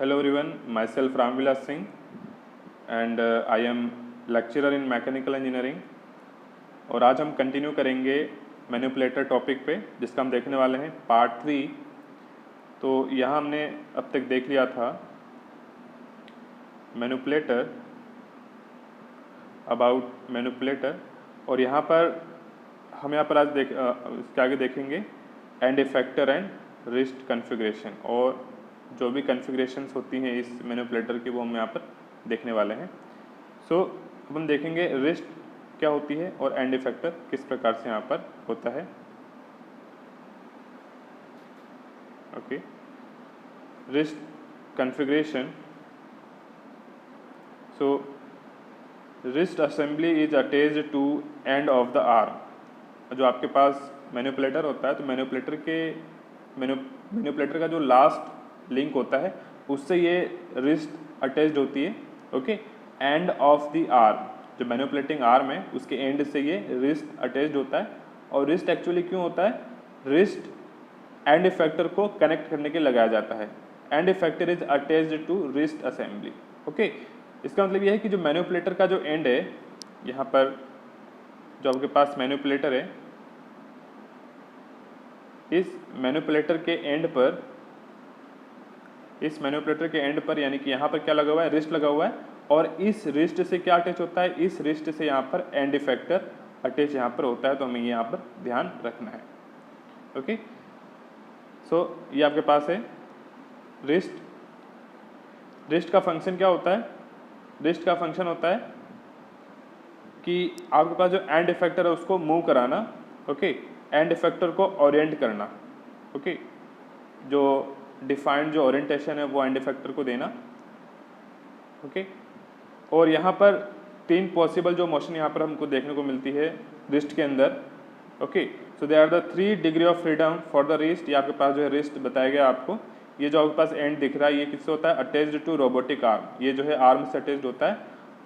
Hello everyone, myself Ramvilas Singh and I am lecturer in mechanical engineering और आज हम continue करेंगे manipulator topic पे जिसका हम देखने वाले हैं पार्ट 3। तो यहाँ हमने अब तक देख लिया था मैनिपुलेटर, अबाउट मैनिपुलेटर, और यहाँ पर हम आज इसके आगे देखेंगे and effector and wrist configuration, और जो भी कॉन्फ़िगरेशंस होती हैं इस मैनिपुलेटर की वो हम यहाँ पर देखने वाले हैं। अब हम देखेंगे रिस्ट क्या होती है और एंड इफेक्टर किस प्रकार से यहाँ पर होता है। Okay, wrist configuration. Wrist assembly is attached to end of the arm. जो आपके पास मैनिपुलेटर होता है तो मैनिपुलेटर का जो लास्ट लिंक होता है उससे ये रिस्ट अटैच्ड होती है। Okay, and of the arm, जो मैनिपुलेटिंग आर्म है उसके एंड से ये रिस्ट अटैच्ड होता है। और रिस्ट एक्चुअली क्यों होता है? रिस्ट एंड इफेक्टर को कनेक्ट करने के लिए लगाया जाता है। End effector is attached to wrist assembly. Okay, इसका मतलब यह है कि जो मैनिपुलेटर का जो एंड है, यहाँ पर जो आपके पास मैनिपुलेटर है, इस मैनिपुलेटर के एंड पर यानी कि यहाँ पर क्या लगा हुआ है? रिस्ट लगा हुआ है। और इस रिस्ट से क्या अटैच होता है? इस रिस्ट से यहाँ पर एंड इफेक्टर अटैच यहाँ पर होता है। तो हमें यहाँ पर ध्यान रखना है। ओके, ये आपके पास है रिस्ट का फंक्शन क्या होता है? रिस्ट का फंक्शन होता है कि आपके पास जो एंड इफेक्टर है उसको मूव कराना। ओके, एंड इफेक्टर को ओरिएंट करना। ओके, जो डिफाइंड जो ओरिएंटेशन है वो एंड इफेक्टर को देना। ओके, और यहाँ पर 3 पॉसिबल जो मोशन यहाँ पर हमको देखने को मिलती है रिस्ट के अंदर। Okay, so they are the 3 degree of freedom for the wrist. ये आपके पास जो है रिस्ट बताया गया आपको। ये जो आपके पास एंड दिख रहा है ये किससे होता है? Attached to robotic arm. ये जो है आर्म से अटैच्ड होता है।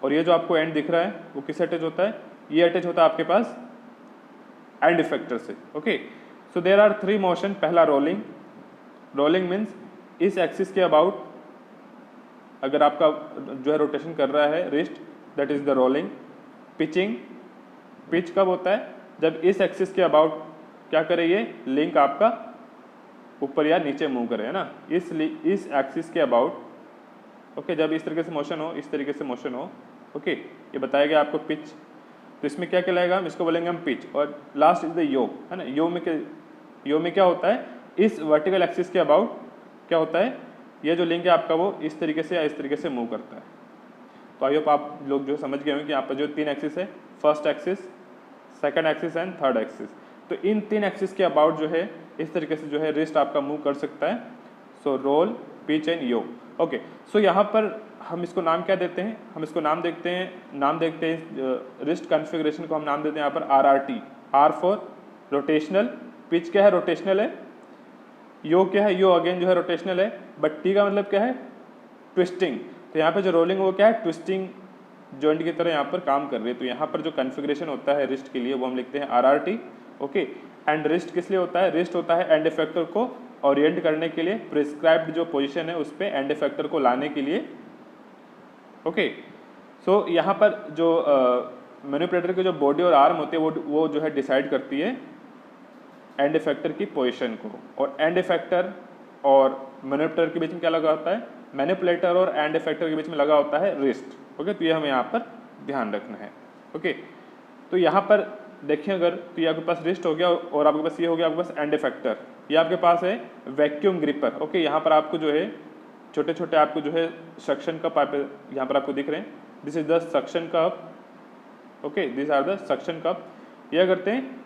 और ये जो आपको एंड दिख रहा है वो किससे अटैच होता है? ये अटैच होता है आपके पास एंड इफेक्टर से। Okay, so there are 3 motion. पहला रोलिंग मीन्स इस एक्सिस के अबाउट अगर आपका जो है रोटेशन कर रहा है wrist, that is the rolling. Pitch कब होता है? जब इस एक्सिस के अबाउट क्या करे, ये लिंक आपका ऊपर या नीचे मूव करे, है ना, इस एक्सिस के अबाउट। ओके, जब इस तरीके से मोशन हो, इस तरीके से मोशन हो। ओके, ये बताया गया आपको पिच। तो इसमें क्या कहलाएगा? हम इसको बोलेंगे हम पिच। और लास्ट इज द यो, है ना। यो में क्या होता है? इस वर्टिकल एक्सिस के अबाउट क्या होता है? ये जो लिंक है आपका वो इस तरीके से या इस तरीके से मूव करता है। तो आई होप आप लोग जो समझ गए होंगे कि यहाँ पर जो 3 एक्सिस है, first axis, second axis and third axis. तो इन 3 एक्सिस के अबाउट जो है इस तरीके से जो है रिस्ट आपका मूव कर सकता है। So roll, pitch and yaw. Okay, so यहाँ पर हम इसको नाम क्या देते हैं? हम इसको नाम देखते हैं रिस्ट कॉन्फ़िगरेशन को हम नाम देते हैं यहाँ पर RRT। R for rotational. Pitch क्या है? रोटेशनल है। यो क्या है? यो अगेन जो है रोटेशनल है। बट टी का मतलब क्या है? ट्विस्टिंग। तो यहाँ पे जो रोलिंग वो क्या है? ट्विस्टिंग जॉइंट की तरह यहाँ पर काम कर रही है। तो यहाँ पर जो कॉन्फ़िगरेशन होता है रिस्ट के लिए वो हम लिखते हैं RRT। ओके, एंड रिस्ट किस लिए होता है? रिस्ट होता है एंड इफेक्टर को ओरिएंट करने के लिए, प्रिस्क्राइब्ड जो पोजीशन है उस पर एंड इफेक्टर को लाने के लिए। ओके, सो यहाँ पर जो मैनिपुलेटर की जो बॉडी और आर्म होती है वो जो है डिसाइड करती है एंड इफेक्टर की पोजीशन को। और एंड इफेक्टर और मैनिपुलेटर के बीच में क्या लगा होता है? मैनिपुलेटर और एंड इफेक्टर के बीच में लगा होता है रिस्ट। ओके, तो ये हमें यहाँ पर ध्यान रखना है। ओके, तो यहाँ पर देखिए, अगर तो ये आपके पास रिस्ट हो गया और आपके पास ये हो गया आपके पास एंड इफेक्टर। ये आपके पास है वैक्यूम ग्रिपर। ओके, यहाँ पर आपको जो है छोटे छोटे आपको जो है सक्शन कप यहाँ पर आपको दिख रहे हैं। This is the suction cup. Okay, this are the suction cup. यह करते हैं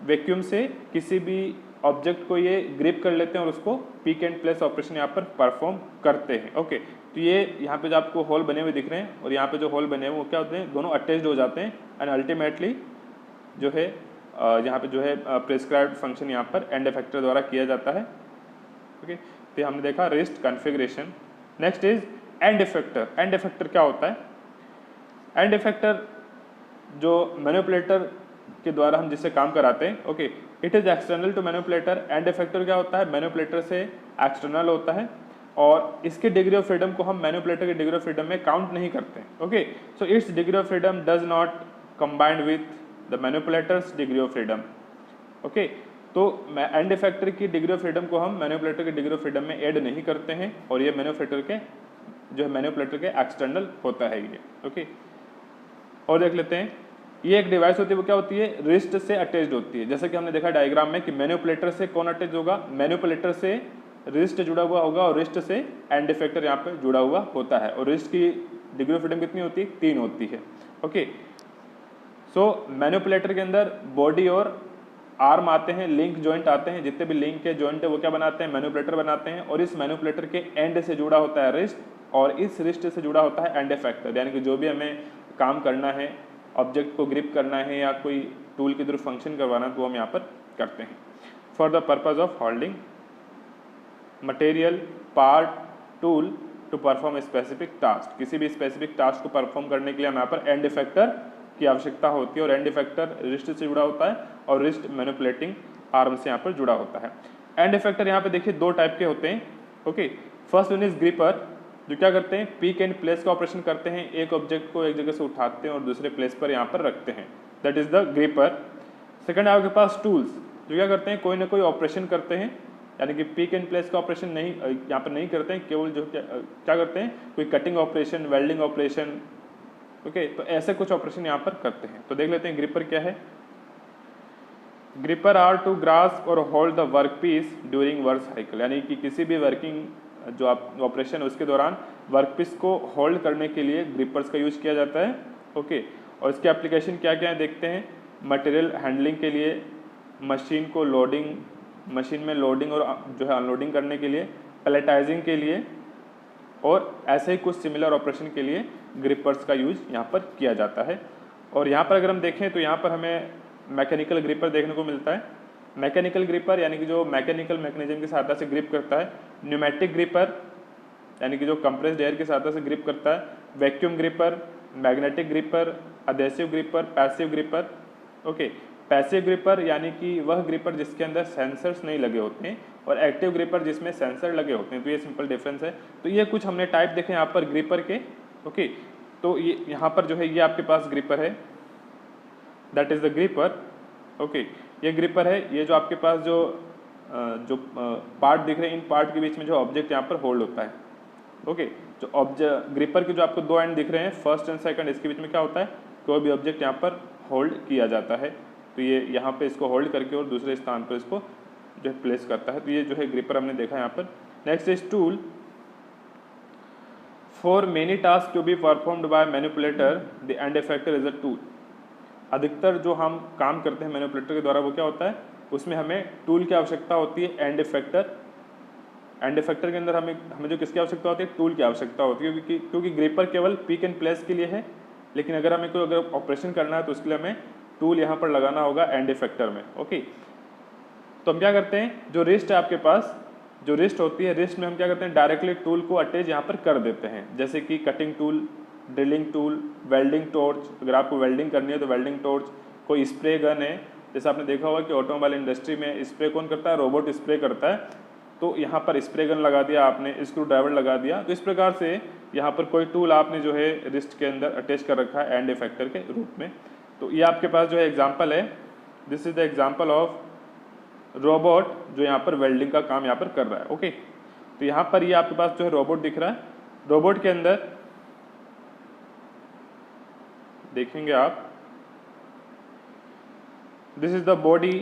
वैक्यूम से किसी भी ऑब्जेक्ट को ये ग्रिप कर लेते हैं और उसको पिक एंड प्लेस ऑपरेशन यहाँ पर परफॉर्म करते हैं। ओके, तो ये यहाँ पे जो आपको होल बने हुए दिख रहे हैं और यहाँ पे जो होल बने हुए वो क्या होते हैं? दोनों अटैच्ड हो जाते हैं एंड अल्टीमेटली जो है यहाँ पे जो है प्रिस्क्राइब्ड फंक्शन यहाँ पर एंड इफेक्टर द्वारा किया जाता है। ओके, तो हमने देखा wrist configuration. Next is and effector. And effector क्या होता है? एंड इफेक्टर जो मैनिपुलेटर के द्वारा हम जिससे काम कराते हैं। Okay, it is external to manipulator. End effector क्या होता है? मैनिपुलेटर से एक्सटर्नल होता है और इसके डिग्री ऑफ फ्रीडम को हम मैनिपुलेटर के डिग्री ऑफ फ्रीडम में काउंट नहीं करते। Okay, so it's degree of freedom does not combined with the manipulators degree of freedom. Okay, तो एंड इफेक्टर की डिग्री ऑफ फ्रीडम को हम मैनिपुलेटर के डिग्री ऑफ फ्रीडम में ऐड नहीं करते हैं, और ये मैनिपुलेटर के जो है मैनिपुलेटर के एक्सटर्नल होता है ये। ओके, और देख लेते हैं, ये एक डिवाइस होती है, वो क्या होती है, रिस्ट से अटैच्ड होती है। जैसे कि हमने देखा डायग्राम में कि मैनिपुलेटर से कौन अटैच होगा, मैनिपुलेटर से रिस्ट जुड़ा हुआ होगा और रिस्ट से एंड इफेक्टर यहाँ पे जुड़ा हुआ होता है। और रिस्ट की डिग्री ऑफ फ्रीडम कितनी होती है, 3 होती है। ओके, सो मैनिपुलेटर के अंदर बॉडी और आर्म आते हैं, लिंक जॉइंट आते हैं, जितने भी लिंक के जॉइंट है वो क्या बनाते हैं, मैनिपुलेटर बनाते हैं। और इस मैनिपुलेटर के एंड से जुड़ा होता है रिस्ट, और इस रिस्ट से जुड़ा होता है एंड इफेक्टर। यानी कि जो भी हमें काम करना है, ऑब्जेक्ट को ग्रिप करना है या कोई टूल के थ्रू फंक्शन करवाना, तो हम यहाँ पर करते हैं। For the purpose of holding material, part, tool to perform specific task, किसी भी स्पेसिफिक टास्क को परफॉर्म करने के लिए हम यहाँ पर एंड इफेक्टर की आवश्यकता होती है। और एंड इफेक्टर रिस्ट से जुड़ा होता है और रिस्ट मैनिपुलेटिंग आर्म से यहाँ पर जुड़ा होता है। एंड इफेक्टर यहाँ पे देखिए 2 टाइप के होते हैं। Okay, first one is gripper, जो क्या करते हैं, पिक एंड प्लेस का ऑपरेशन करते हैं, एक ऑब्जेक्ट को एक जगह से उठाते हैं और दूसरे प्लेस पर यहाँ पर रखते हैं, that is the gripper. Second है आपके पास टूल्स, जो क्या करते हैं, कोई ना कोई ऑपरेशन करते हैं, यानी कि पिक एंड प्लेस का ऑपरेशन नहीं यहाँ पर नहीं करते हैं, केवल जो क्या करते हैं, कोई cutting operation, welding operation. Okay, तो ऐसे कुछ ऑपरेशन यहाँ पर करते हैं। तो देख लेते हैं ग्रिपर क्या है। ग्रिपर आर टू ग्रास्प और hold the work piece during work cycle, यानी कि किसी भी वर्किंग जो आप ऑपरेशन है उसके दौरान वर्क पीस को होल्ड करने के लिए ग्रिपर्स का यूज किया जाता है। ओके, और इसके एप्लीकेशन क्या क्या है देखते हैं। मटेरियल हैंडलिंग के लिए, मशीन को लोडिंग, मशीन में लोडिंग और जो है अनलोडिंग करने के लिए, पैलेटाइजिंग के लिए, और ऐसे ही कुछ सिमिलर ऑपरेशन के लिए ग्रिपर्स का यूज यहाँ पर किया जाता है। और यहाँ पर अगर हम देखें तो यहाँ पर हमें मैकेनिकल ग्रिपर देखने को मिलता है। मैकेनिकल ग्रिपर यानी कि जो मैकेनिकल मैकेनिज्म की सहायता से ग्रिप करता है। न्यूमेटिक ग्रिपर यानी कि जो कंप्रेस्ड एयर की सहायता से ग्रिप करता है। Vacuum gripper, magnetic gripper, adhesive gripper, passive gripper. Okay, passive gripper यानी कि वह ग्रिपर जिसके अंदर सेंसर्स नहीं लगे होते हैं, और एक्टिव ग्रिपर जिसमें सेंसर लगे होते हैं। तो ये सिंपल डिफरेंस है। तो ये कुछ हमने टाइप देखे यहाँ पर ग्रिपर के। ओके, तो ये यहाँ पर जो है ये आपके पास ग्रिपर है, that is the gripper. Okay, ये ग्रिपर है। ये जो आपके पास जो पार्ट दिख रहे हैं, इन पार्ट के बीच में जो ऑब्जेक्ट यहाँ पर होल्ड होता है। ओके, जो ऑब्जेक्ट ग्रिपर के जो आपको 2 एंड दिख रहे हैं, फर्स्ट एंड सेकंड, इसके बीच में क्या होता है, कोई भी ऑब्जेक्ट यहाँ पर होल्ड किया जाता है। तो ये यहाँ पे इसको होल्ड करके और दूसरे स्थान पर इसको जो है प्लेस करता है। तो ये जो है ग्रिपर हमने देखा यहाँ पर। Next is tool. For many task to be performed by manipulator the end effector is a tool. अधिकतर जो हम काम करते हैं मैनिपुलेटर के द्वारा वो क्या होता है, उसमें हमें टूल की आवश्यकता होती है, एंड इफेक्टर। एंड इफेक्टर के अंदर हमें जो किसकी आवश्यकता होती है, टूल की आवश्यकता होती है, क्योंकि ग्रिपर केवल पिक एंड प्लेस के लिए है। लेकिन अगर हमें कोई अगर ऑपरेशन करना है तो उसके लिए हमें टूल यहाँ पर लगाना होगा एंड इफेक्टर में। ओके, तो हम क्या करते हैं, जो रिस्ट है आपके पास, जो रिस्ट होती है, रिस्ट में हम क्या करते हैं, डायरेक्टली टूल को अटैच यहाँ पर कर देते हैं। जैसे कि cutting tool, drilling tool, welding torch, अगर आपको वेल्डिंग करनी है तो वेल्डिंग टॉर्च, कोई स्प्रे गन है, जैसे आपने देखा होगा कि ऑटोमोबाइल इंडस्ट्री में स्प्रे कौन करता है, रोबोट स्प्रे करता है। तो यहाँ पर स्प्रे गन लगा दिया आपने, स्क्रू ड्राइवर लगा दिया। तो इस प्रकार से यहाँ पर कोई टूल आपने जो है रिस्ट के अंदर अटैच कर रखा है एंड इफेक्टर के रूप में। तो ये आपके पास जो है एग्जाम्पल है, this is the example of robot जो यहाँ पर वेल्डिंग का काम यहाँ पर कर रहा है। ओके, तो यहाँ पर ये आपके पास जो है रोबोट दिख रहा है। रोबोट के अंदर देखेंगे आप, this is the body,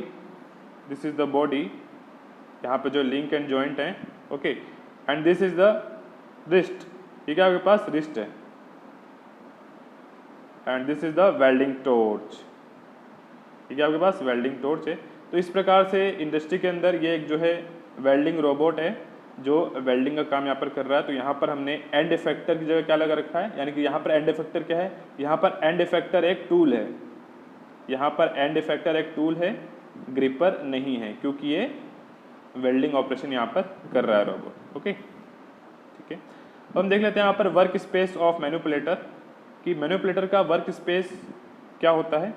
this is the body, यहाँ पे जो लिंक एंड जॉइंट है। Okay, and this is the wrist, ठीक है, आपके पास रिस्ट है। And this is the welding torch, ठीक है, आपके पास वेल्डिंग टॉर्च है। तो इस प्रकार से इंडस्ट्री के अंदर ये एक जो है वेल्डिंग रोबोट है जो वेल्डिंग का काम यहाँ पर कर रहा है। तो यहाँ पर हमने एंड इफेक्टर की जगह क्या लगा रखा है, यानी कि यहाँ पर एंड इफेक्टर क्या है, यहाँ पर एंड इफेक्टर एक टूल है, यहाँ पर एंड इफेक्टर एक टूल है, ग्रिपर नहीं है, क्योंकि ये वेल्डिंग ऑपरेशन यहाँ पर कर रहा है रोबोट। ओके, ठीक है। अब हम देख लेते हैं यहाँ पर वर्क स्पेस ऑफ मैनिपुलेटर, कि मैनिपुलेटर का वर्क स्पेस क्या होता है।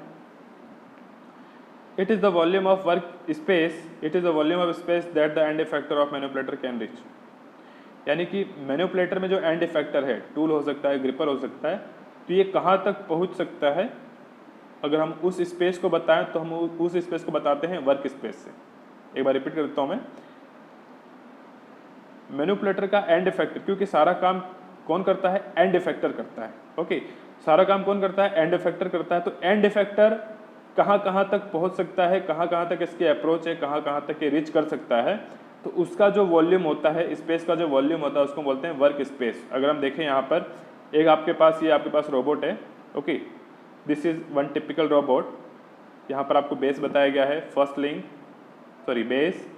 It is the volume of work space. It is the volume of space that the end effector of manipulator can reach. यानी कि मैनिपुलेटर में जो एंड इफेक्टर है, टूल हो सकता है, ग्रिपर हो सकता है, तो ये कहाँ तक पहुँच सकता है। अगर हम उस स्पेस को बताएं तो हम उस स्पेस को बताते हैं वर्क स्पेस से। एक बार रिपीट करता हूँ मैं, मैनिपुलेटर का एंड इफेक्टर, क्योंकि सारा काम कौन करता है, एंड इफेक्टर करता है। ओके, सारा काम कौन करता है, एंड इफेक्टर करता है। तो एंड इफेक्टर कहाँ कहाँ तक पहुँच सकता है, कहाँ कहाँ तक इसकी अप्रोच है, कहाँ कहाँ तक ये रीच कर सकता है, तो उसका जो वॉल्यूम होता है, स्पेस का जो वॉल्यूम होता है, उसको बोलते हैं वर्क स्पेस। अगर हम देखें यहाँ पर एक आपके पास, ये आपके पास रोबोट है। Okay, this is one typical robot. यहाँ पर आपको बेस बताया गया है, first link, sorry base,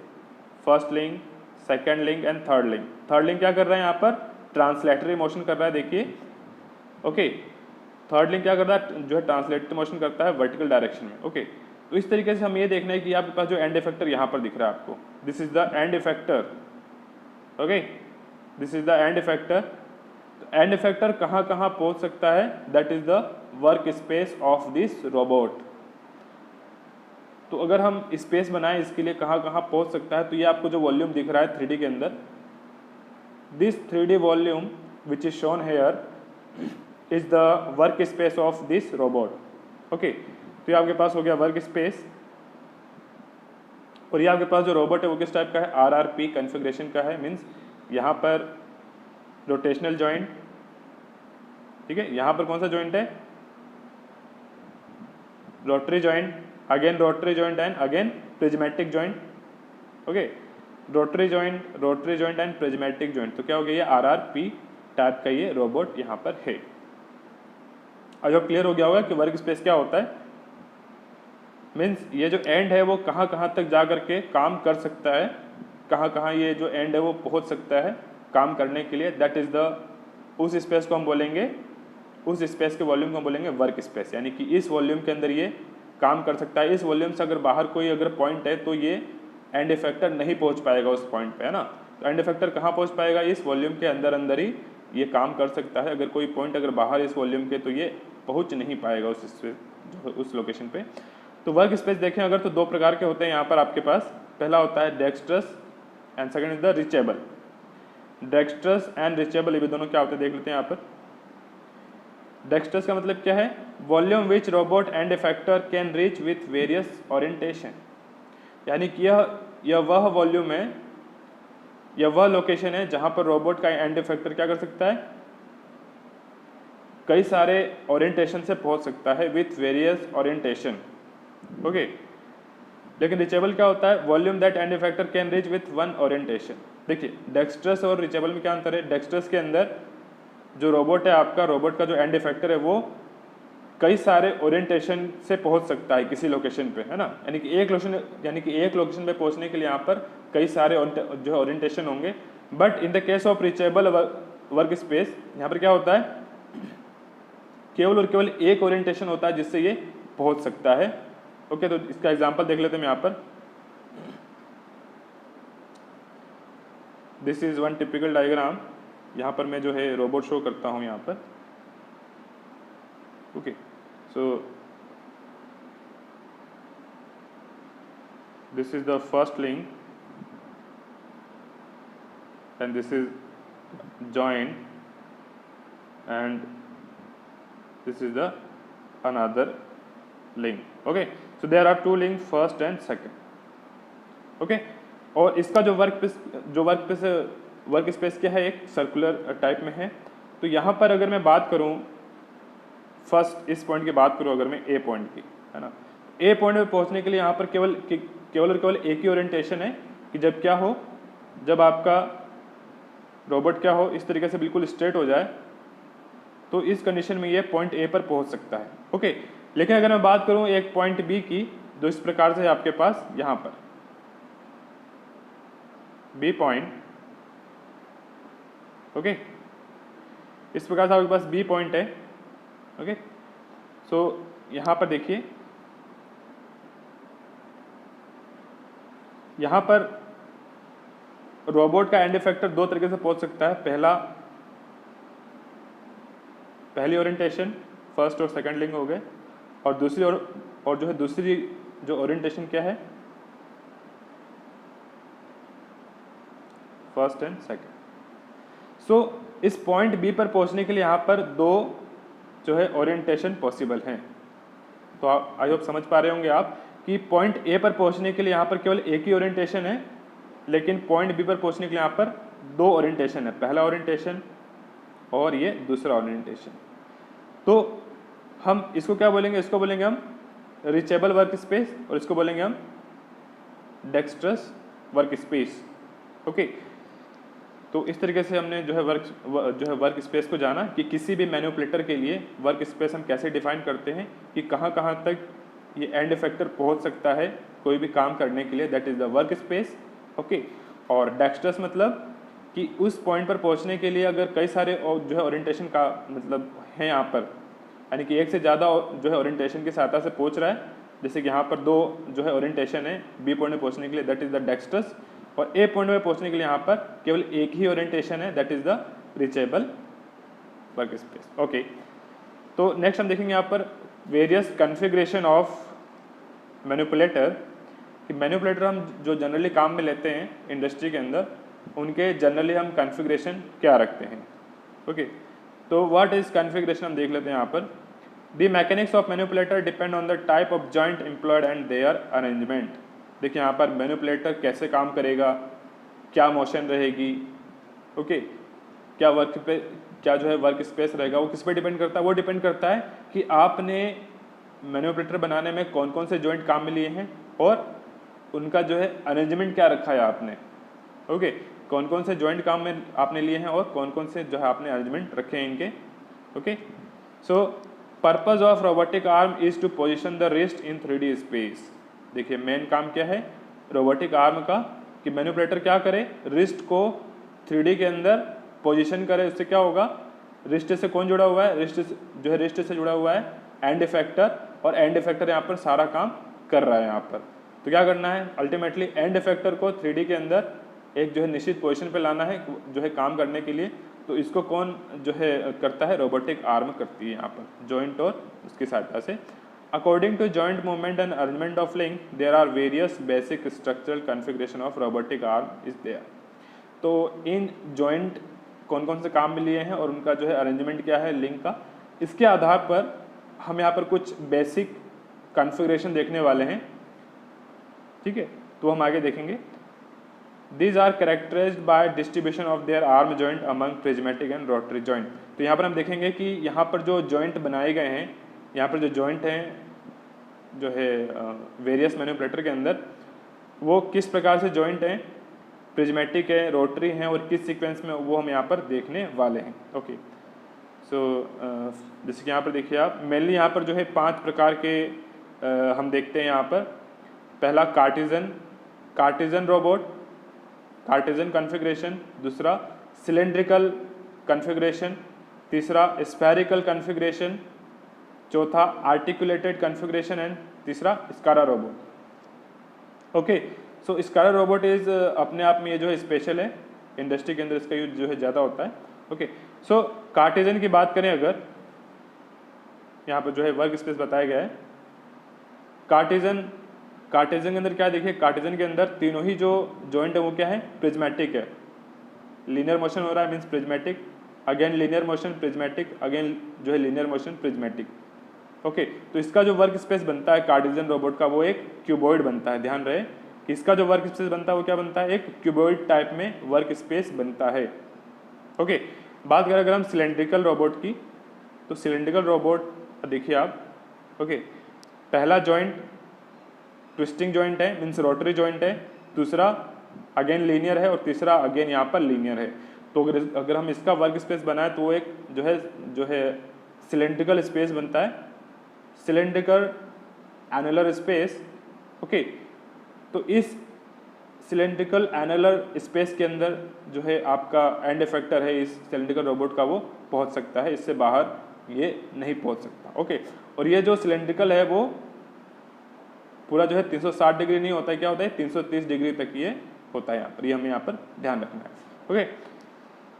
first link, second link and third link. Third link क्या कर रहा है, यहाँ पर ट्रांसलेटरी मोशन कर रहा है, देखिए। ओके, थर्ड लिंक क्या कर रहा है, जो है ट्रांसलेटरी मोशन करता है वर्टिकल डायरेक्शन में। ओके, तो इस तरीके से हम ये देखना है कि आपके पास जो एंड इफेक्टर यहाँ पर दिख रहा है आपको, this is the end effector. Okay, this is the end effector. And effector कहाँ कहाँ पहुँच सकता है, that is the work space of this robot. तो अगर हम स्पेस बनाएं इसके लिए कहाँ कहाँ पहुँच सकता है, तो ये आपको जो वॉल्यूम दिख रहा है 3D के अंदर, this 3D volume which is shown here is the work space of this robot. Okay, तो ये आपके पास हो गया वर्क स्पेस। और ये आपके पास जो रोबोट है वो किस टाइप का है, RRP कॉन्फ़िगरेशन का है। मीन्स यहाँ पर रोटेशनल जॉइंट, ठीक है, यहाँ पर कौन सा जॉइंट है, rotary joint, again rotary joint and again prismatic joint. Okay, rotary joint and prismatic joint. तो क्या हो गया, ये RRP टाइप का ये रोबोट यहाँ पर है। अब क्लियर हो गया होगा कि वर्क स्पेस क्या होता है। मीन्स ये जो एंड है वो कहाँ कहाँ तक जा करके काम कर सकता है, कहाँ कहाँ ये जो एंड है वो पहुँच सकता है काम करने के लिए, दैट इज द, उस स्पेस को हम बोलेंगे, उस स्पेस के वॉल्यूम को हम बोलेंगे वर्क स्पेस। यानी कि इस वॉल्यूम के अंदर ये काम कर सकता है। इस वॉल्यूम से अगर बाहर कोई अगर पॉइंट है तो ये एंड इफेक्टर नहीं पहुंच पाएगा उस पॉइंट पे, है ना। तो एंड इफेक्टर कहाँ पहुंच पाएगा, इस वॉल्यूम के अंदर अंदर ही ये काम कर सकता है। अगर कोई पॉइंट अगर बाहर इस वॉल्यूम के, तो ये पहुंच नहीं पाएगा उस लोकेशन पे। तो वर्क स्पेस देखें अगर, तो दो प्रकार के होते हैं यहाँ पर आपके पास। पहला होता है dextrous and second is the reachable. Dextrous and reachable, ये भी दोनों क्या होते हैं देख लेते हैं यहाँ पर। डेक्स्ट्रस का मतलब क्या है, volume which robot and effector can reach with various orientation. यानी कि यह वह वॉल्यूम है, यह वह लोकेशन है जहां पर रोबोट का एंड इफेक्टर क्या कर सकता है, कई सारे ओरिएंटेशन से पहुंच सकता है, विथ वेरियस ओरिएंटेशन। ओके, लेकिन रिचेबल क्या होता है, volume that and effector can reach with one orientation. देखिए डेक्स्ट्रस और रिचेबल में क्या अंतर है, डेक्स्ट्रस के अंदर जो रोबोट है आपका, रोबोट का जो एंड इफेक्टर है वो कई सारे ओरिएंटेशन से पहुंच सकता है किसी लोकेशन पे, है ना। यानी कि एक लोकेशन पे पहुंचने के लिए यहाँ पर कई सारे जो ओरिएंटेशन होंगे। But in the case of reachable work space, यहाँ पर क्या होता है, केवल और केवल एक ओरिएंटेशन होता है जिससे ये पहुंच सकता है। ओके, तो इसका एग्जाम्पल देख लेते हैं यहाँ पर। This is one typical diagram. यहाँ पर मैं जो है रोबोट शो करता हूँ यहाँ पर। Okay, so this is the first link and this is joint and this is the another link. Okay, so there are two links, first and second. Okay, और इसका जो वर्क स्पेस क्या है, एक सर्कुलर टाइप में है। तो यहाँ पर अगर मैं बात करूँ फर्स्ट, इस पॉइंट की बात करूँ अगर मैं, ए पॉइंट की, है ना, ए पॉइंट में पहुँचने के लिए यहाँ पर केवल और केवल एक ही ओरिएंटेशन है कि जब क्या हो, जब आपका रोबोट क्या हो, इस तरीके से बिल्कुल स्ट्रेट हो जाए, तो इस कंडीशन में ये पॉइंट ए पर पहुंच सकता है। ओके, लेकिन अगर मैं बात करूं एक पॉइंट बी की, जो इस प्रकार से है आपके पास यहां पर बी पॉइंट। ओके, इस प्रकार से आपके पास बी पॉइंट है। ओके, सो यहां पर देखिए, यहां पर रोबोट का एंड इफेक्टर दो तरीके से पहुंच सकता है। पहली ओरिएंटेशन फर्स्ट और सेकंड लिंक हो गए, और दूसरी और जो है दूसरी जो ओरिएंटेशन क्या है, फर्स्ट एंड सेकंड। सो इस पॉइंट बी पर पहुंचने के लिए यहाँ पर दो जो है ओरिएंटेशन पॉसिबल हैं। तो आई होप समझ पा रहे होंगे आप कि पॉइंट ए पर पहुंचने के लिए यहाँ पर केवल एक ही ओरिएंटेशन है, लेकिन पॉइंट बी पर पहुंचने के लिए यहाँ पर दो ओरिएंटेशन है, पहला ओरिएंटेशन और ये दूसरा ओरिएंटेशन। तो हम इसको क्या बोलेंगे, इसको बोलेंगे हम रीचेबल वर्क स्पेस और इसको बोलेंगे हम डेक्स्ट्रस वर्क स्पेस। ओके, तो इस तरीके से हमने जो है वर्क स्पेस को जाना कि किसी भी मैनिपुलेटर के लिए वर्क स्पेस हम कैसे डिफाइन करते हैं कि कहाँ कहाँ तक ये एंड इफेक्टर पहुँच सकता है कोई भी काम करने के लिए, that is the work space. Okay, और डेक्स्ट्रस मतलब कि उस पॉइंट पर पहुँचने के लिए अगर कई सारे जो है ओरिएंटेशन का मतलब है यहाँ पर, यानी कि एक से ज़्यादा जो है ओरिएंटेशन की सहायता से पहुँच रहा है, जैसे कि यहाँ पर दो जो है ओरिएंटेशन है बी पॉइंट में पहुँचने के लिए, दैट इज़ द डेक्स्ट्रस, और ए पॉइंट में पहुँचने के लिए यहाँ पर केवल एक ही ओरिएंटेशन है, that is the reachable work space. Okay, तो नेक्स्ट हम देखेंगे यहाँ पर वेरियस कॉन्फ़िगरेशन ऑफ मैनिपुलेटर, कि मैनिपुलेटर हम जो जनरली काम में लेते हैं इंडस्ट्री के अंदर, उनके जनरली हम कॉन्फ़िगरेशन क्या रखते हैं। ओके, तो व्हाट इज कॉन्फ़िगरेशन हम देख लेते हैं यहाँ पर। The mechanics of manipulator depend on the type of joint employed and their arrangement. देखिए यहाँ पर मैनिपुलेटर कैसे काम करेगा, क्या मोशन रहेगी, ओके, क्या जो है वर्क स्पेस रहेगा, वो किस पे डिपेंड करता है, वो डिपेंड करता है कि आपने मैनिपुलेटर बनाने में कौन कौन से जॉइंट काम में लिए हैं और उनका जो है अरेंजमेंट क्या रखा है आपने। ओके, कौन कौन से जॉइंट काम में आपने लिए हैं और कौन कौन से जो है आपने अरेंजमेंट रखे हैं इनके। Okay, so purpose of robotic arm is to position the wrist in 3D space. देखिए मेन काम क्या है रोबोटिक आर्म का, कि मैनिपुलेटर क्या करे, रिस्ट को 3D के अंदर पोजीशन करे। उससे क्या होगा, रिस्ट से कौन जुड़ा हुआ है, रिस्ट से जुड़ा हुआ है एंड इफेक्टर, और एंड इफेक्टर यहाँ पर सारा काम कर रहा है यहाँ पर। तो क्या करना है, अल्टीमेटली एंड इफेक्टर को 3D के अंदर एक जो है निश्चित पोजीशन पे लाना है जो है काम करने के लिए। तो इसको कौन जो है करता है, रोबोटिक आर्म करती है यहाँ पर जॉइंट और उसकी सहायता से। According to joint movement and arrangement of link, there are various basic structural configuration of robotic arm is there। तो इन जॉइंट कौन कौन से काम में लिए हैं और उनका जो है अरेंजमेंट क्या है लिंक का, इसके आधार पर हम यहाँ पर कुछ बेसिक कॉन्फ़िगरेशन देखने वाले हैं। ठीक है, तो हम आगे देखेंगे। These are characterized by distribution of their arm joint among prismatic and rotary joint। तो यहाँ पर हम देखेंगे कि यहाँ पर जो जॉइंट बनाए गए हैं, यहाँ पर जो जॉइंट हैं जो है वेरियस मैनिपुलेटर के अंदर, वो किस प्रकार से जॉइंट हैं, प्रिज्मेटिक है, रोटरी हैं और किस सीक्वेंस में, वो हम यहाँ पर देखने वाले हैं। ओके, सो जैसे कि यहाँ पर देखिए आप, मेनली यहाँ पर जो है 5 प्रकार के हम देखते हैं यहाँ पर। पहला कार्टिजन रोबोट, कार्टिजन कॉन्फ़िगरेशन, दूसरा सिलेंड्रिकल कॉन्फ़िगरेशन, तीसरा स्फेरिकल कॉन्फ़िगरेशन, चौथा आर्टिकुलेटेड कॉन्फ़िगरेशन एंड तीसरा SCARA robot. Okay, so SCARA robot is अपने आप में ये जो है स्पेशल है, इंडस्ट्री के अंदर इसका यूज जो है ज़्यादा होता है। ओके, सो कार्टिजन की बात करें अगर, यहाँ पर जो है वर्क स्पेस बताया गया है। कार्टिजन के अंदर क्या देखिए, कार्टिजन के अंदर तीनों ही जो जॉइंट है वो क्या है, प्रिज्मेटिक है। लीनियर मोशन हो रहा है means prismatic, again linear motion prismatic, again जो है लीनियर मोशन प्रिज्मेटिक। ओके, तो इसका जो वर्क स्पेस बनता है कार्टिजन रोबोट का, वो एक क्यूबॉइड बनता है। ध्यान रहे कि इसका जो वर्क स्पेस बनता है वो क्या बनता है, एक क्यूबॉइड टाइप में वर्क स्पेस बनता है। ओके, बात करें अगर हम सिलेंड्रिकल रोबोट की, तो सिलेंड्रिकल रोबोट देखिए आप। ओके, पहला जॉइंट ट्विस्टिंग जॉइंट है मीन्स रोटरी जॉइंट है, दूसरा अगेन लीनियर है और तीसरा अगेन यहाँ पर लीनियर है। तो अगर हम इसका वर्क स्पेस बनाए तो वो एक जो है सिलेंड्रिकल स्पेस बनता है, सिलेंड्रिकल एनुलर स्पेस। ओके, तो इस सिलेंड्रिकल एनुलर स्पेस के अंदर जो है आपका एंड इफेक्टर है इस सिलेंड्रिकल रोबोट का, वो पहुंच सकता है, इससे बाहर ये नहीं पहुंच सकता। ओके, और ये जो सिलेंड्रिकल है वो पूरा जो है 360 डिग्री नहीं होता है, क्या होता है 330 डिग्री तक ये होता है यहाँ पर, ये हमें यहाँ पर ध्यान रखना है। Okay,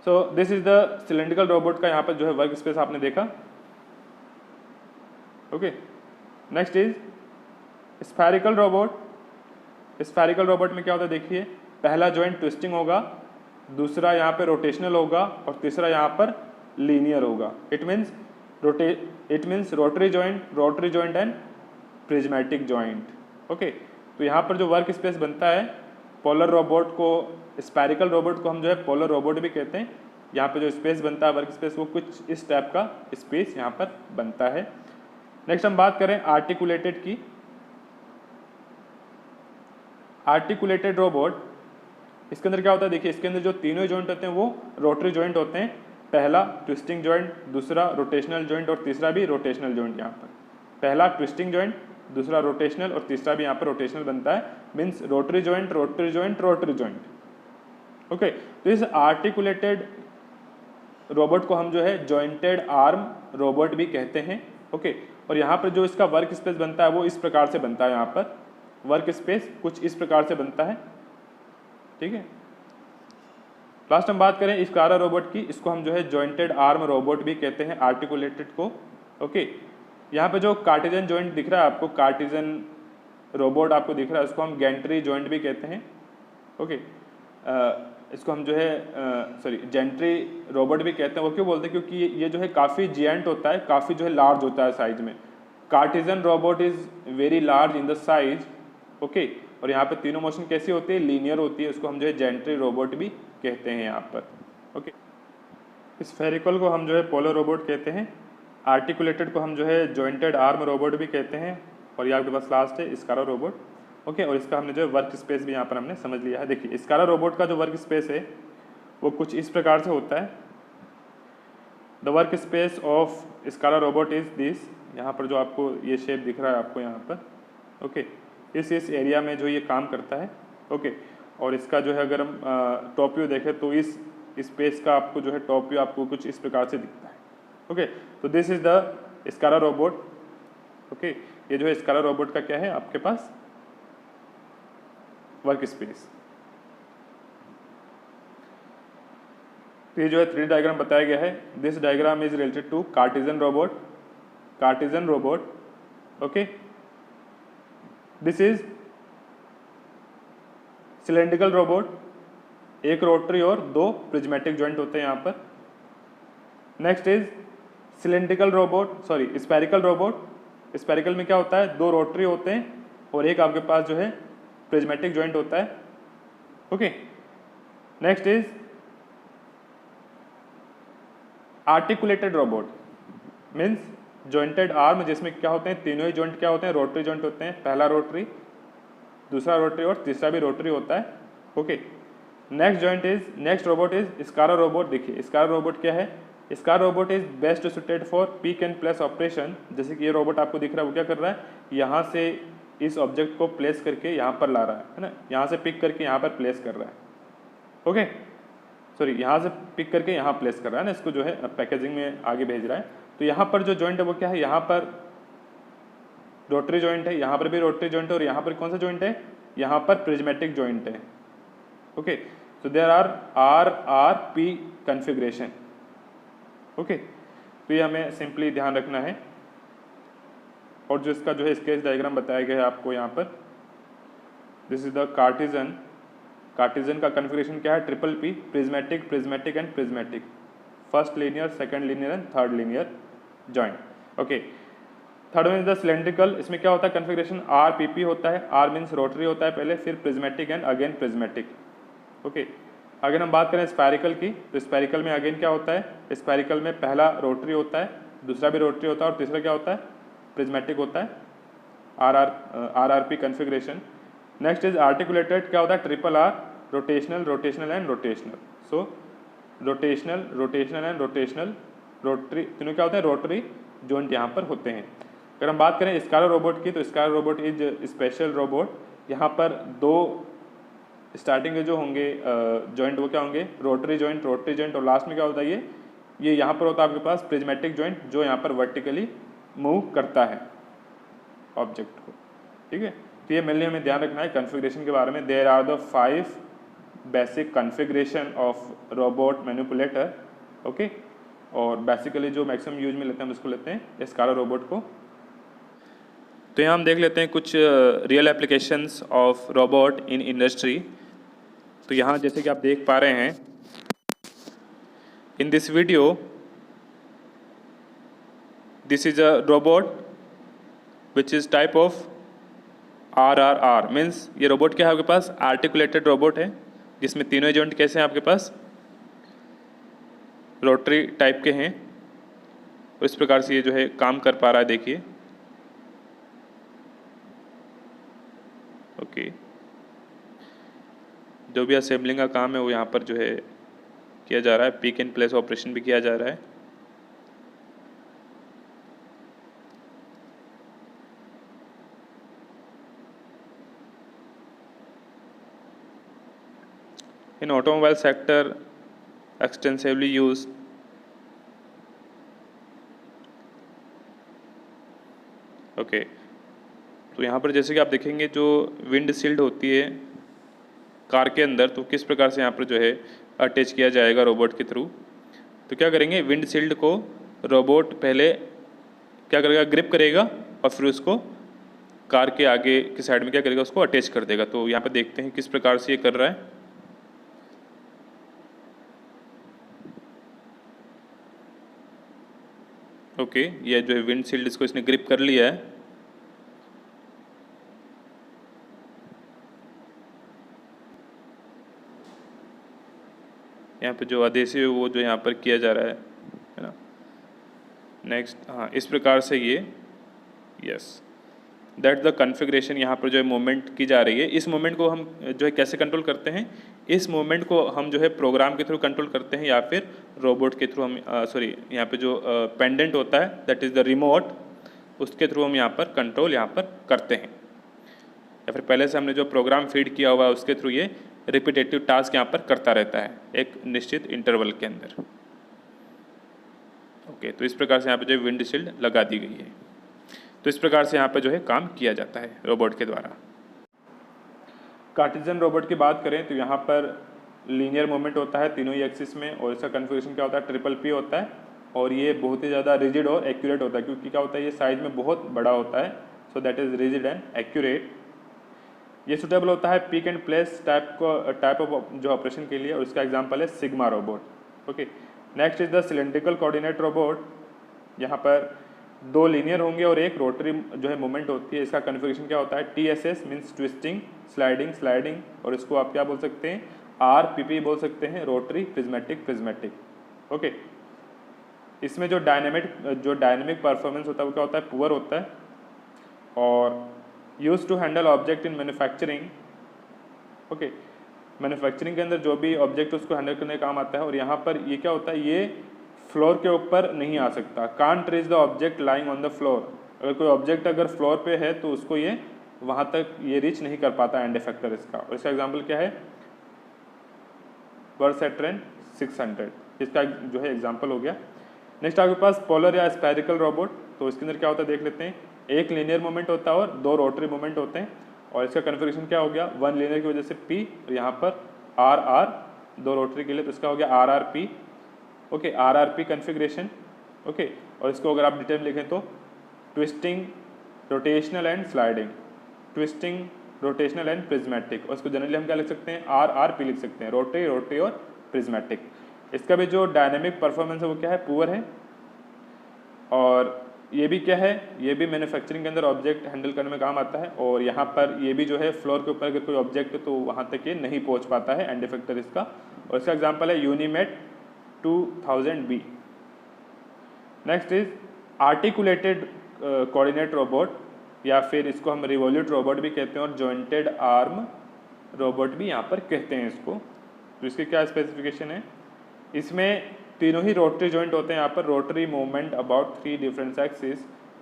so this is the cylindrical robot का यहाँ पर जो है वर्क स्पेस आपने देखा। Okay, next is spherical robot. Spherical robot में क्या होता है देखिए, पहला जॉइंट ट्विस्टिंग होगा, दूसरा यहाँ पे रोटेशनल होगा और तीसरा यहाँ पर लीनियर होगा। It means rotary joint and prismatic joint. Okay, तो यहाँ पर जो वर्क स्पेस बनता है पोलर रोबोट को, स्पेरिकल रोबोट को हम जो है पोलर रोबोट भी कहते हैं। यहाँ पे जो स्पेस बनता है वर्क स्पेस वो कुछ इस टाइप का स्पेस यहाँ पर बनता है। नेक्स्ट हम बात करें आर्टिकुलेटेड की। आर्टिकुलेटेड रोबोट, इसके अंदर क्या होता है, देखिए इसके अंदर जो तीनों जॉइंट होते हैं वो रोटरी जॉइंट होते हैं। पहला ट्विस्टिंग जॉइंट, दूसरा रोटेशनल जॉइंट और तीसरा भी रोटेशनल जॉइंट। यहाँ पर पहला ट्विस्टिंग जॉइंट, दूसरा रोटेशनल और तीसरा भी यहाँ पर रोटेशनल बनता है। Means rotary joint rotary joint rotary joint. Okay, तो इस आर्टिकुलेटेड रोबोट को हम जो है जॉइंटेड आर्म रोबोट भी कहते हैं। ओके, और यहाँ पर जो इसका वर्क स्पेस बनता है वो इस प्रकार से बनता है। यहाँ पर वर्क स्पेस कुछ इस प्रकार से बनता है। ठीक है, लास्ट हम बात करें स्कारा रोबोट की। इसको हम जो है जॉइंटेड आर्म रोबोट भी कहते हैं, आर्टिकुलेटेड को। ओके, यहाँ पे जो कार्टिजन जॉइंट दिख रहा है आपको, कार्टिजन रोबोट आपको दिख रहा है, इसको हम गैंट्री जॉइंट भी कहते हैं। ओके, इसको हम जो है जेंट्री रोबोट भी कहते हैं। वो क्यों बोलते हैं, क्योंकि ये जो है काफ़ी जियंट होता है, काफ़ी जो है लार्ज होता है साइज में। Cartesian robot is very large in the size. Okay, और यहाँ पे तीनों मोशन कैसी होती है, लीनियर होती है। उसको हम जो है जेंट्री रोबोट भी कहते हैं यहाँ पर। ओके, स्फेरिकल को हम जो है पोलर रोबोट कहते हैं, आर्टिकुलेटेड को हम जो है जॉइंटेड आर्म रोबोट भी कहते हैं, और ये आपके पास लास्ट है स्कारा रोबोट। ओके, और इसका हमने जो है वर्क स्पेस भी यहाँ पर हमने समझ लिया है। देखिए स्कारा रोबोट का जो वर्क स्पेस है वो कुछ इस प्रकार से होता है। The work space of SCARA robot is this. यहाँ पर जो आपको ये शेप दिख रहा है आपको यहाँ पर। ओके, इस एरिया में जो ये काम करता है। ओके, और इसका जो है अगर हम टॉप व्यू देखें तो इस स्पेस का आपको जो है टॉप व्यू आपको कुछ इस प्रकार से दिखता है। ओके, तो this is the SCARA robot. Okay, ये जो है स्कारा रोबोट का क्या है आपके पास वर्क स्पेस। ये जो है 3D डायग्राम बताया गया है। This diagram is related to cartesian robot. Cartesian robot, okay, this is cylindrical robot, एक रोटरी और दो प्रिज्मेटिक जॉइंट होते हैं यहाँ पर। Next is cylindrical robot, spherical robot. Spherical में क्या होता है, दो रोटरी होते हैं और एक आपके पास जो है प्रिज्मेटिक जॉइंट होता है। Okay, next is articulated robot, means jointed arm, जिसमें क्या होते हैं, तीनों ही जॉइंट क्या होते हैं, रोटरी जॉइंट होते हैं। पहला रोटरी, दूसरा रोटरी और तीसरा भी रोटरी होता है। Okay, next robot is SCARA robot. देखिए स्कारा रोबोट क्या है, SCARA robot is best suited for pick and place operation. जैसे कि ये रोबोट आपको दिख रहा है वो क्या कर रहा है, यहाँ से इस ऑब्जेक्ट को प्लेस करके यहाँ पर ला रहा है ना, यहाँ से पिक करके यहाँ पर प्लेस कर रहा है। ओके, यहाँ से पिक करके यहाँ प्लेस कर रहा है ना, इसको जो है पैकेजिंग में आगे भेज रहा है। तो यहाँ पर जो जॉइंट है वो क्या है, यहाँ पर रोटरी जॉइंट है, यहाँ पर भी रोटरी जॉइंट है, और यहाँ पर कौन सा जॉइंट है, यहाँ पर प्रिज्मेटिक जॉइंट है। Okay, so there are RRP configuration. Okay, तो ये हमें सिंपली ध्यान रखना है। और जो इसका जो है स्केच डायग्राम बताया गया है आपको यहाँ पर, this is the Cartesian. Cartesian का कॉन्फ़िगरेशन क्या है, triple P, prismatic, prismatic and prismatic, first linear, second linear and third linear joint. Okay, third one is the cylindrical. इसमें क्या होता है कॉन्फ़िगरेशन, RPP होता है, R मीन्स रोटरी होता है पहले, फिर prismatic and again prismatic. Okay, अगर हम बात करें स्पेरिकल की, तो स्पेरिकल में अगेन क्या होता है, स्पेरिकल में पहला रोटरी होता है, दूसरा भी रोटरी होता है और तीसरा क्या होता है, प्रिज्मेटिक होता है, RRP configuration. Next is articulated, क्या होता है, triple R, rotational, rotational and rotational. So rotational, rotational and rotational, rotary तीनों क्या होते हैं, रोटरी जॉइंट यहाँ पर होते हैं। अगर हम बात करें स्कारा रोबोट की, तो स्कारा रोबोट इज स्पेशल रोबोट। यहाँ पर दो स्टार्टिंग के जो होंगे जॉइंट वो क्या होंगे, रोटरी जॉइंट, रोटरी जॉइंट, और लास्ट में क्या होता है, ये यहाँ पर होता है आपके पास प्रिज्मेटिक जॉइंट, जो यहाँ पर वर्टिकली मूव करता है ऑब्जेक्ट को। ठीक है, तो ये मेनली हमें ध्यान रखना है कॉन्फ़िगरेशन के बारे में। There are the 5 basic configuration of robot manipulator. Okay, और बेसिकली जो मैक्सिमम यूज में लेते हैं हम इसको लेते हैं स्कारा रोबोट को। तो यहाँ हम देख लेते हैं कुछ real applications of robot in industry. तो यहाँ जैसे कि आप देख पा रहे हैं In this video, this is a robot which is type of RRR, means ये रोबोट क्या है आपके पास, आर्टिकुलेटेड रोबोट है जिसमें तीनों जॉइंट कैसे हैं आपके पास, रोटरी टाइप के हैं। इस प्रकार से ये जो है काम कर पा रहा है, देखिए। ओके, जो भी असेंबलिंग का काम है वो यहाँ पर जो है किया जा रहा है, पिक एंड प्लेस ऑपरेशन भी किया जा रहा है। In automobile sector extensively used, okay तो यहाँ पर जैसे कि आप देखेंगे जो विंड शील्ड होती है कार के अंदर, तो किस प्रकार से यहाँ पर जो है अटैच किया जाएगा रोबोट के थ्रू। तो क्या करेंगे, विंड शील्ड को रोबोट पहले क्या करेगा, ग्रिप करेगा और फिर उसको कार के आगे की साइड में क्या करेगा, उसको अटैच कर देगा। तो यहाँ पर देखते हैं किस प्रकार से ये कर रहा है। ओके, ये जो है विंड शील्ड, इसको इसने ग्रिप कर लिया है। यहाँ पे जो आदेश है वो जो यहाँ पर किया जा रहा है ना। नेक्स्ट, हाँ, इस प्रकार से ये यस दैट द कॉन्फ़िगरेशन, यहाँ पर जो है मूवमेंट की जा रही है। इस मूवमेंट को हम जो है कैसे कंट्रोल करते हैं, इस मूवमेंट को हम जो है प्रोग्राम के थ्रू कंट्रोल करते हैं या फिर रोबोट के थ्रू हम यहाँ पे जो पेंडेंट होता है दैट इज़ द रिमोट, उसके थ्रू हम यहाँ पर कंट्रोल यहाँ पर करते हैं, या फिर पहले से हमने जो प्रोग्राम फीड किया हुआ है उसके थ्रू ये रिपीटेटिव टास्क यहाँ पर करता रहता है एक निश्चित इंटरवल के अंदर। ओके, तो इस प्रकार से यहाँ पे जो विंड शील्ड लगा दी गई है। तो इस प्रकार से यहाँ पे जो है काम किया जाता है रोबोट के द्वारा। कार्टेशियन रोबोट की बात करें तो यहाँ पर लीनियर मूवमेंट होता है तीनों ही एक्सिस में, और इसका कन्फिगरेशन क्या होता है, ट्रिपल पी होता है, और ये बहुत ही ज़्यादा रिजिड और एक्यूरेट होता है, क्योंकि क्या होता है ये साइज में बहुत बड़ा होता है, so that is rigid and accurate. ये सुटेबल होता है pick and place type of जो ऑपरेशन के लिए, और इसका एग्जांपल है sigma robot. Okay, next is the cylindrical coordinate robot. यहाँ पर दो लीनियर होंगे और एक रोटरी जो है मूवमेंट होती है। इसका कन्फिगरेशन क्या होता है, TSS मीन्स ट्विस्टिंग, स्लाइडिंग, और इसको आप क्या बोल सकते हैं, RPP बोल सकते हैं, रोटरी प्रिज्मेटिक। ओके, इसमें जो डायनेमिक परफॉर्मेंस होता है वो क्या होता है, पुअर होता है, और use to handle object in manufacturing. Okay, manufacturing के अंदर जो भी ऑब्जेक्ट उसको हैंडल करने का काम आता है। और यहाँ पर ये क्या होता है, ये फ्लोर के ऊपर नहीं आ सकता, can't reach the object lying on the floor. अगर कोई ऑब्जेक्ट अगर फ्लोर पे है तो उसको ये वहाँ तक ये रीच नहीं कर पाता एंड इफेक्टर इसका। और इसका एग्जाम्पल क्या है, वर्सेट्रेन 600, इसका जो है एग्जाम्पल हो गया। नेक्स्ट आपके पास पोलर या स्पेरिकल रोबोट। तो इसके अंदर क्या होता है देख लेते हैं, एक लीनियर मूवमेंट होता है और दो रोटरी मूवमेंट होते हैं, और इसका कन्फिगरेशन क्या हो गया, वन लीनियर की वजह से P, और यहाँ पर RR दो रोटरी के लिए, तो इसका हो गया RRP। Okay, RRP configuration. Okay, और इसको अगर आप डिटेल में लिखें तो twisting, rotational and sliding, twisting, rotational and prismatic, और इसको जनरली हम क्या लिख सकते हैं, RRP लिख सकते हैं, रोटरी और प्रिज्मेटिक। इसका भी जो डायनेमिक परफॉर्मेंस है वो क्या है, पुअर है, और ये भी क्या है, ये भी मैन्युफैक्चरिंग के अंदर ऑब्जेक्ट हैंडल करने में काम आता है। और यहाँ पर ये भी जो है फ्लोर के ऊपर अगर कोई ऑब्जेक्ट है तो वहाँ तक ये नहीं पहुँच पाता है, एंड इफेक्टर इसका। और इसका एग्जांपल है यूनिमेट 2000B। Next is articulated coordinate robot, या फिर इसको हम रिवॉल्यूट रोबोट भी कहते हैं, और जॉइंटेड आर्म रोबोट भी यहाँ पर कहते हैं इसको। तो इसके क्या स्पेसिफिकेशन है, इसमें तीनों ही रोटरी जॉइंट होते हैं, यहाँ पर rotary movement about 3 different axis,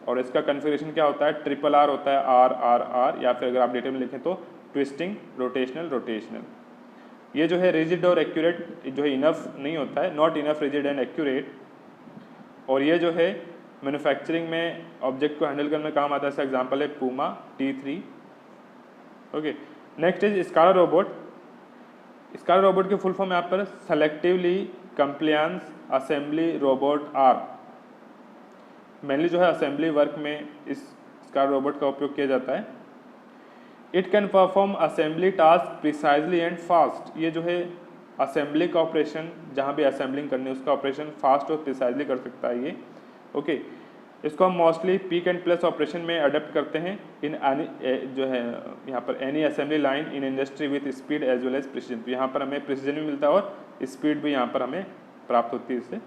और इसका कन्फिगरेशन क्या होता है, RRR होता है, RRR, या फिर अगर आप डिटेल में लिखें तो ट्विस्टिंग, रोटेशनल। ये जो है रिजिड और एक्यूरेट जो है इनफ नहीं होता है, not enough rigid and accurate. और ये जो है मैन्युफैक्चरिंग में ऑब्जेक्ट को हैंडल करने में काम आता है, इसका एग्जाम्पल है PUMA T3। Okay, next is SCARA robot. SCARA robot की फुल फॉर्म यहाँ पर selectively compliance assembly robot arm. Mainly जो है असेंबली वर्क में इस स्काला रोबोट का उपयोग किया जाता है। It can perform assembly task precisely and fast. ये जो है असेंबली का ऑपरेशन, जहाँ भी असेंबलिंग करनी है उसका ऑपरेशन फास्ट और प्रिसाइजली कर सकता है ये। ओके, इसको हम mostly pick and place operation में अडेप्ट करते हैं इन जो है यहाँ पर any assembly line in industry with speed as well as precision. तो यहाँ पर हमें प्रिसीजन भी मिलता है और स्पीड भी यहाँ पर हमें प्राप्त होती है इससे।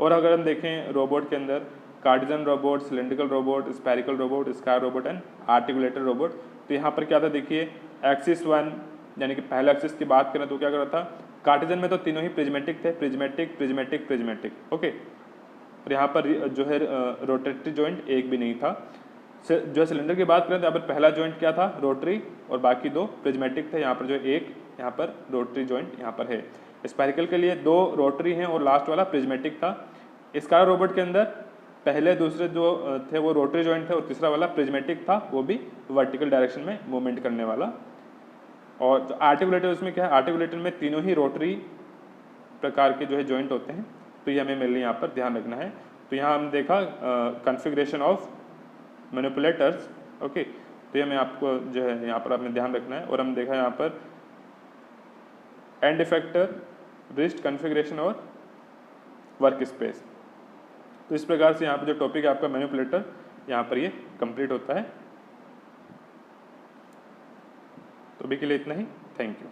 और अगर हम देखें रोबोट के अंदर Cartesian robot, cylindrical robot, spherical robot, square robot and articulated robot. तो यहाँ पर क्या था देखिए, एक्सिस 1 यानी कि पहले एक्सिस की बात करें तो क्या कर रहा था, कार्टिजन में तो तीनों ही प्रिज्मेटिक थे, प्रिज्मेटिक प्रिज्मेटिक प्रिज्मेटिक। ओके, और यहाँ पर जो है रोटेटरी जॉइंट एक भी नहीं था। जो सिलेंडर की बात करें तो यहाँ पर पहला जॉइंट क्या था, रोटरी, और बाकी दो प्रिज्मेटिक थे। यहाँ पर जो एक यहाँ पर रोटरी जॉइंट यहाँ पर है। स्पेरिकल के लिए 2 रोटरी हैं और लास्ट वाला प्रिज्मेटिक था। स्क्वायर रोबोट के अंदर पहले दूसरे जो थे वो रोटरी जॉइंट थे और तीसरा वाला प्रिज्मेटिक था, वो भी वर्टिकल डायरेक्शन में मूवमेंट करने वाला। और जो आर्टिकुलेटर उसमें क्या है, आर्टिकुलेटर में तीनों ही रोटरी प्रकार के जो है जॉइंट होते हैं। तो ये हमें मेनली यहाँ पर ध्यान रखना है। तो यहाँ हमने देखा कॉन्फ़िगरेशन ऑफ मैनिपुलेटर्स। ओके, तो ये हमें आपको जो है यहाँ पर आपने ध्यान रखना है। और हम देखा यहाँ पर एंड इफेक्टर, रिस्ट कॉन्फ़िगरेशन और वर्क स्पेस। तो इस प्रकार से यहाँ पर जो टॉपिक है आपका मैनिपुलेटर, यहाँ पर ये कंप्लीट होता है। तो अभी के लिए इतना ही, थैंक यू।